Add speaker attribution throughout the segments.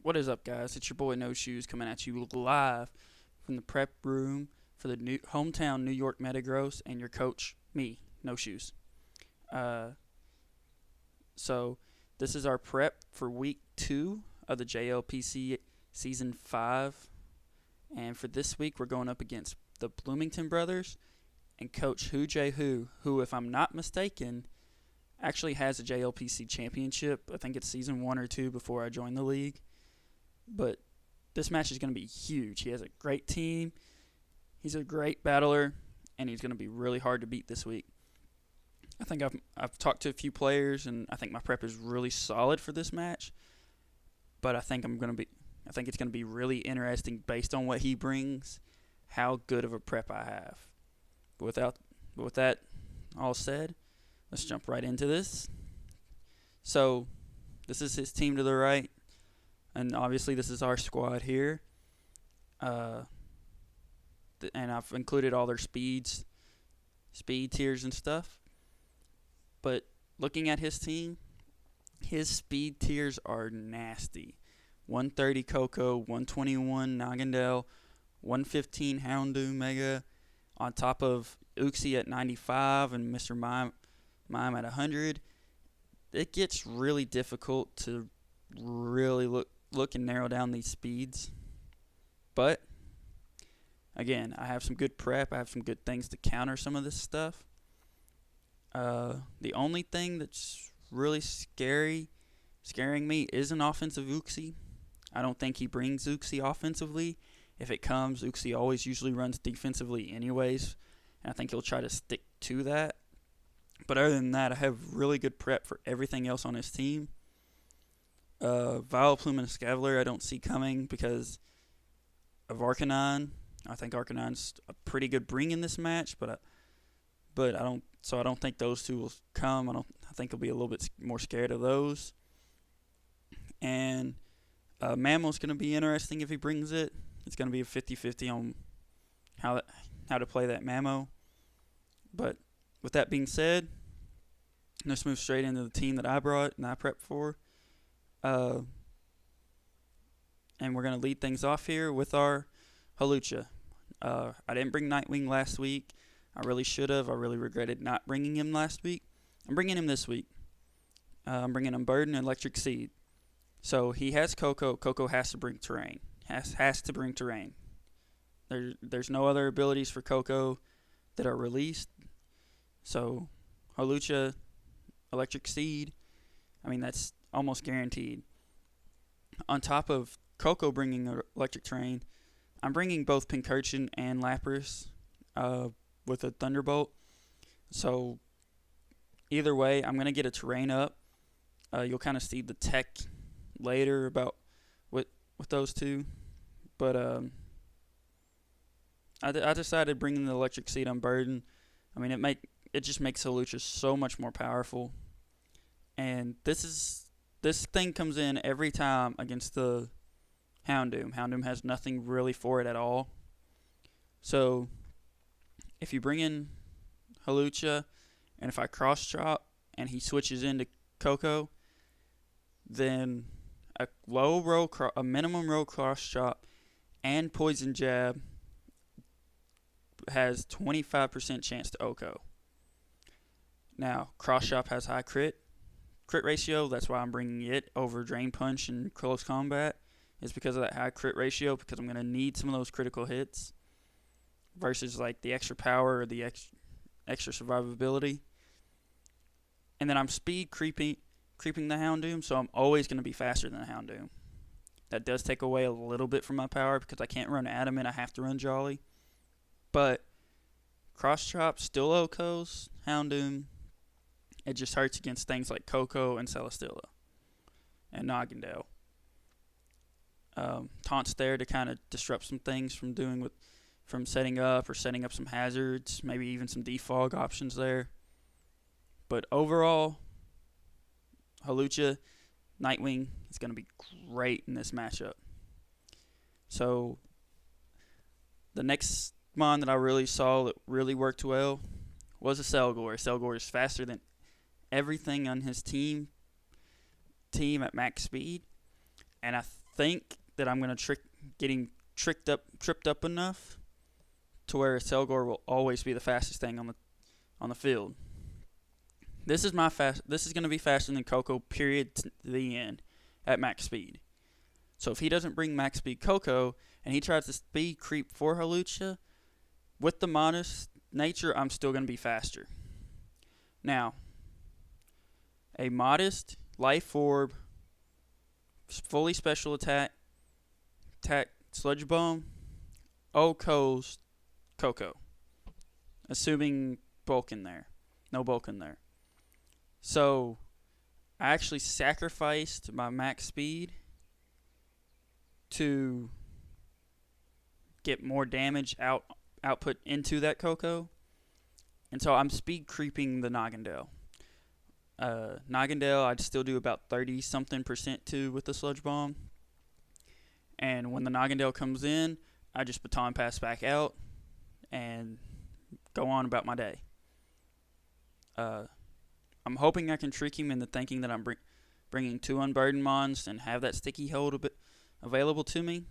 Speaker 1: What is up, guys? It's your boy No Shoes coming at you live from the prep room for the new hometown New York Metagross and your coach, me, No Shoes. Uh, so this is our prep for week 2 of the JLPC season 5, and for this week we're going up against the Bloomington Brothers and Coach who, if I'm not mistaken, actually has a JLPC championship. I think it's season 1 or 2 before I joined the league. But this match is going to be huge. He has a great team. He's a great battler, and he's going to be really hard to beat this week. I think I've talked to a few players, and I think my prep is really solid for this match. But I think it's going to be really interesting based on what he brings, how good of a prep I have. But with that all said, let's jump right into this. So this is his team to the right. And obviously, this is our squad here. And I've included all their speed tiers and stuff. But looking at his team, his speed tiers are nasty. 130 Coco, 121 Nagandel, 115 Houndoom Mega, on top of Uxie at 95 and Mr. Mime at 100. It gets really difficult to really look and narrow down these speeds. But again, I have some good prep. I have some good things to counter some of this stuff. The only thing that's really scaring me is an offensive Uxie. I don't think he brings Uxie offensively. If it comes, Uxie always usually runs defensively anyways, and I think he'll try to stick to that. But other than that, I have really good prep for everything else on his team. Vileplume and Scavalier I don't see coming because of Arcanine. I think Arcanine's a pretty good bring in this match, but I don't think those two will come. I think I'll be a little bit more scared of those. And Mammo's going to be interesting if he brings it. It's going to be a 50-50 on how to play that Mammo. But with that being said, let's move straight into the team that I brought and I prepped for. And we're going to lead things off here with our Hawlucha. I didn't bring Nightwing last week. I really should have. I really regretted not bringing him last week. I'm bringing him this week. I'm bringing him Bird and Electric Seed. So he has Coco. Coco has to bring terrain. Has to bring terrain. There's no other abilities for Coco that are released. So Hawlucha, Electric Seed, that's almost guaranteed. On top of Coco bringing electric terrain, I'm bringing both Pincurchin and Lapras with a Thunderbolt. So either way, I'm going to get a terrain up. You'll kind of see the tech later about with those two. But I decided bringing the electric seed on Burden. It just makes Hawlucha so much more powerful. And this thing comes in every time against the Houndoom. Houndoom has nothing really for it at all. So if you bring in Hawlucha, and if I cross chop and he switches into Coco, then a minimum row cross chop and poison jab has 25% chance to OHKO. Now, cross chop has high crit ratio. That's why I'm bringing it over Drain Punch in close combat. Is because of that high crit ratio, because I'm going to need some of those critical hits versus like the extra power or the extra survivability. And then I'm speed creeping the Houndoom, so I'm always going to be faster than the Houndoom. That does take away a little bit from my power because I can't run Adamant, I have to run Jolly. But cross chop still OHKOs Houndoom. It just hurts against things like Coco and Celesteela and Nagandel. Taunts there to kind of disrupt some things from setting up some hazards, maybe even some defog options there. But overall, Hawlucha, Nightwing is going to be great in this matchup. So the next mon that I really saw that really worked well was a Selgor. Selgor is faster than everything on his team at max speed, and I think that I'm gonna tripped up enough to where Selgor will always be the fastest thing on the field. This is gonna be faster than Coco. Period. To the end at max speed. So if he doesn't bring max speed Coco and he tries to speed creep for Hawlucha, with the modest nature, I'm still gonna be faster. Now, a modest life orb, fully special attack sludge bomb, OHKO's Coco. Assuming bulk in there. No bulk in there. So, I actually sacrificed my max speed to get more damage output into that Coco. And so I'm speed creeping the Noggindale. Noggindale, I'd still do about 30-something% to with the Sludge Bomb. And when the Noggindale comes in, I just baton pass back out and go on about my day. I'm hoping I can trick him into thinking that I'm bringing 2 Unburdened Mons and have that sticky hold a bit available to me.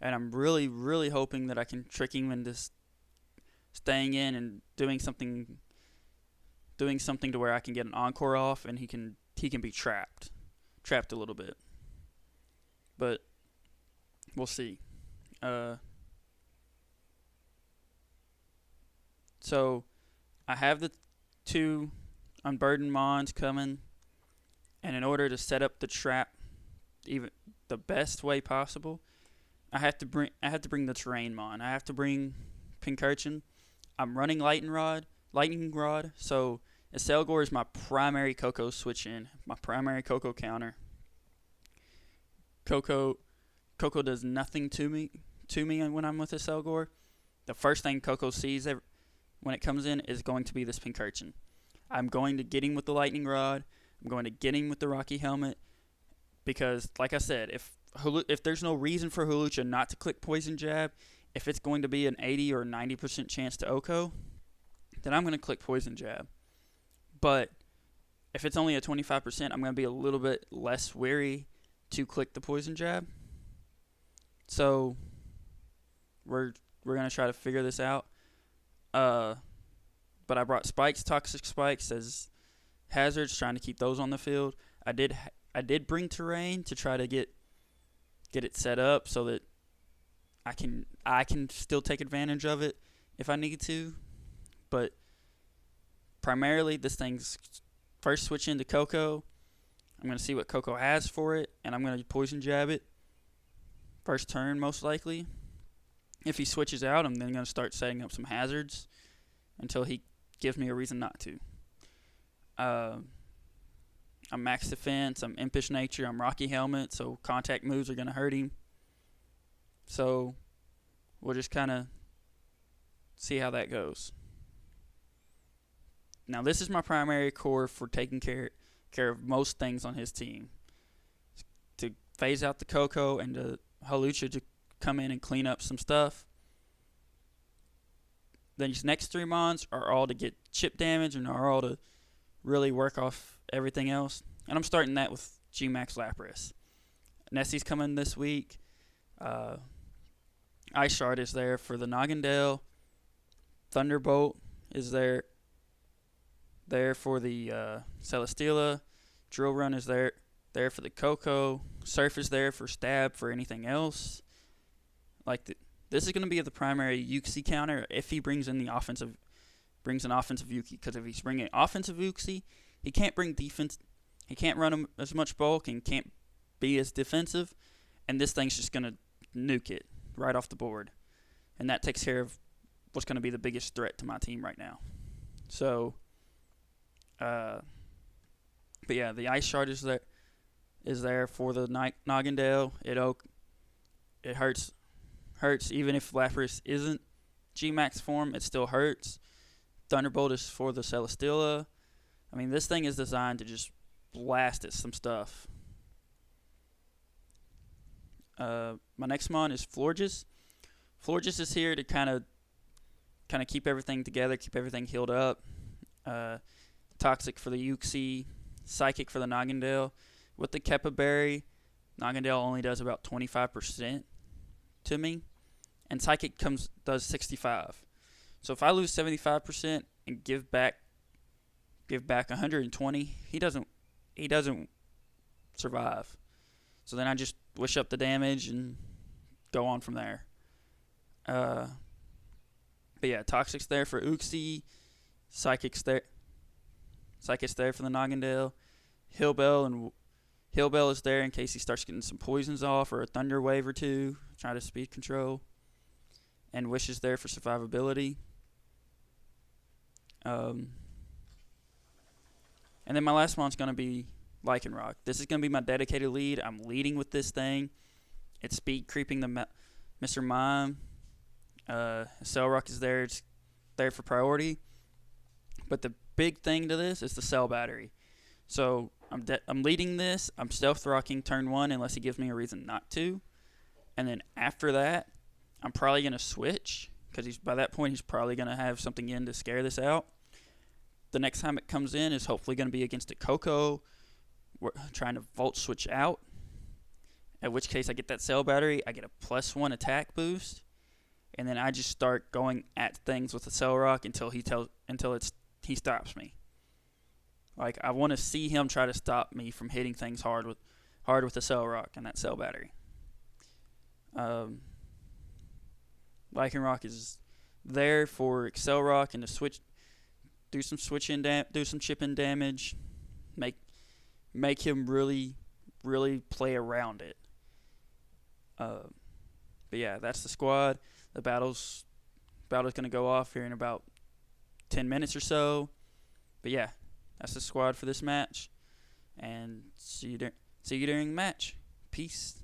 Speaker 1: And I'm really, really hoping that I can trick him into staying in and doing something to where I can get an encore off and he can be trapped a little bit. But we'll see. So I have the 2 Unburdened Mons coming, and in order to set up the trap even the best way possible, I have to bring the Terrain Mon. I have to bring Pincurchin. I'm running Lightning Rod, so Selgor is my primary Coco switch in, my primary Coco counter. Coco does nothing to me when I'm with Selgor. The first thing Coco sees when it comes in is going to be this Pincurchin. I'm going to get him with the Lightning Rod. I'm going to get him with the Rocky Helmet because, like I said, if there's no reason for Hawlucha not to click Poison Jab, if it's going to be an 80 or 90% chance to OHKO, then I'm going to click Poison Jab. But if it's only a 25%, I'm going to be a little bit less wary to click the Poison Jab. So we're going to try to figure this out. But I brought Toxic Spikes as hazards, trying to keep those on the field. I did bring Terrain to try to get it set up so that I can still take advantage of it if I need to. But primarily, this thing's first switch into Coco. I'm going to see what Coco has for it, and I'm going to Poison Jab it first turn, most likely. If he switches out, I'm then going to start setting up some hazards until he gives me a reason not to. I'm max defense, I'm impish nature, I'm Rocky Helmet, so contact moves are going to hurt him. So we'll just kind of see how that goes. Now, this is my primary core for taking care of most things on his team. To phase out the Coco and to Hawlucha to come in and clean up some stuff. Then these next 3 Mons are all to get chip damage and are all to really work off everything else. And I'm starting that with G-Max Lapras. Nessie's coming this week. Ice Shard is there for the Noggindale. Thunderbolt is there for the Celesteela. Drill Run is there for the Coco. Surf is there for Stab for anything else. This is going to be the primary Uxie counter if he brings an offensive Uxie. Because if he's bringing offensive Uxie, he can't bring defense. He can't run as much bulk and can't be as defensive. And this thing's just going to nuke it right off the board. And that takes care of what's going to be the biggest threat to my team right now. So, but yeah, the Ice Shard is there for the Noggindale. It hurts even if Lapras isn't G-Max form, it still hurts. Thunderbolt is for the Celesteela. I mean, this thing is designed to just blast at some stuff. My next mon is Florges. Florges is here to kind of keep everything together, keep everything healed up. Toxic for the Uxie, Psychic for the Noggindale. With the Keppa Berry, Noggindale only does about 25% to me, and Psychic does 65. So if I lose 75% and give back 120, he doesn't survive. So then I just wish up the damage and go on from there. But yeah, Toxic's there for Uxie, Psychic's there for the Noggindale. Hillbell is there in case he starts getting some poisons off or a Thunder Wave or two, try to speed control. And Wish is there for survivability. And then my last one's going to be Lycanroc. This is going to be my dedicated lead. I'm leading with this thing. It's speed creeping the Mr. Mime. Cellrock is there. It's there for priority. But the big thing to this is the cell battery. So I'm leading this. I'm stealth rocking turn 1 unless he gives me a reason not to. And then after that, I'm probably going to switch because by that point he's probably going to have something in to scare this out. The next time it comes in is hopefully going to be against a Coco. We're trying to Volt Switch out. At which case I get that cell battery. I get a +1 attack boost. And then I just start going at things with the Cell Rock until he stops me. Like, I want to see him try to stop me from hitting things hard with the Cell Rock and that cell battery. Lycanroc is there for Cell Rock and to do some chipping damage, make him really, really play around it. But yeah, that's the squad. The battle's going to go off here in about 10 minutes or so. But yeah, that's the squad for this match. And see you during the match. Peace.